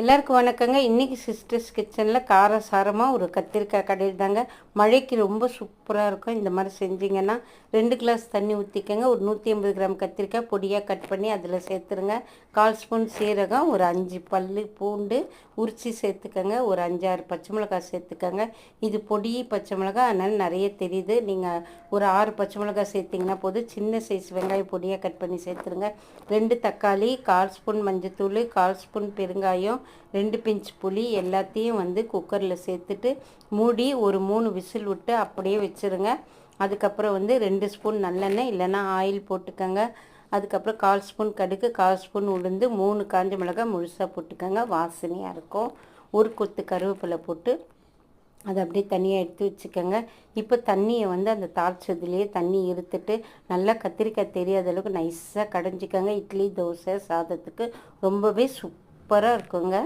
எல்லாருக்கும் வணக்கங்க. இன்றைக்கி சிஸ்டர்ஸ் கிச்சனில் காரசாரமாக ஒரு கத்திரிக்காய் கடையில் தாங்க. மழைக்கு ரொம்ப சூப்பராக இருக்கும். இந்த மாதிரி செஞ்சிங்கன்னா 2 கிளாஸ் தண்ணி ஊற்றிக்கங்க. ஒரு 150 கிராம் கத்திரிக்காய் பொடியாக கட் பண்ணி அதில் சேர்த்துருங்க. 1/4 ஸ்பூன் சீரகம், ஒரு 5 பல்லு பூண்டு உரித்து சேர்த்துக்கங்க. ஒரு 5-6 பச்சை மிளகாய் சேர்த்துக்கங்க. இது பொடி பச்சை மிளகாய், அதனால் நிறைய தெரியுது. நீங்கள் ஒரு 6 பச்சை மிளகாய் சேர்த்திங்கன்னா போதும். சின்ன சைஸ் வெங்காயம் பொடியாக கட் பண்ணி சேர்த்துருங்க. 2 தக்காளி, 1/4 ஸ்பூன் மஞ்சத்தூள், 1/4 ஸ்பூன் பெருங்காயம், 2 பிஞ்ச் புளி எல்லாத்தையும் குக்கரில் சேர்த்துட்டு மூடி ஒரு 3 விசில் விட்டு அப்படியே வச்சுருங்க. அதுக்கப்புறம் 2 ஸ்பூன் நல்லெண்ணெய் இல்லைன்னா ஆயில் போட்டுக்கோங்க. அதுக்கப்புறம் 1/4 ஸ்பூன் கடுகு, 1/4 ஸ்பூன் உளுந்து, 3 காஞ்ச மிளகாய் முழுசாக போட்டுக்கோங்க. வாசனையாக இருக்கும். ஒரு கொத்து கருவேப்பிலை போட்டு அதை அப்படியே தனியாக எடுத்து வச்சுக்கோங்க. இப்போ தண்ணியை அந்த தாளிச்சதுலேயே தண்ணி இருத்துட்டு நல்லா கத்திரிக்காய் தெரியாத அளவுக்கு நைஸாக கடைஞ்சிக்கோங்க. இட்லி, தோசை, சாதத்துக்கு ரொம்பவே சூப்பராக இருக்குங்க.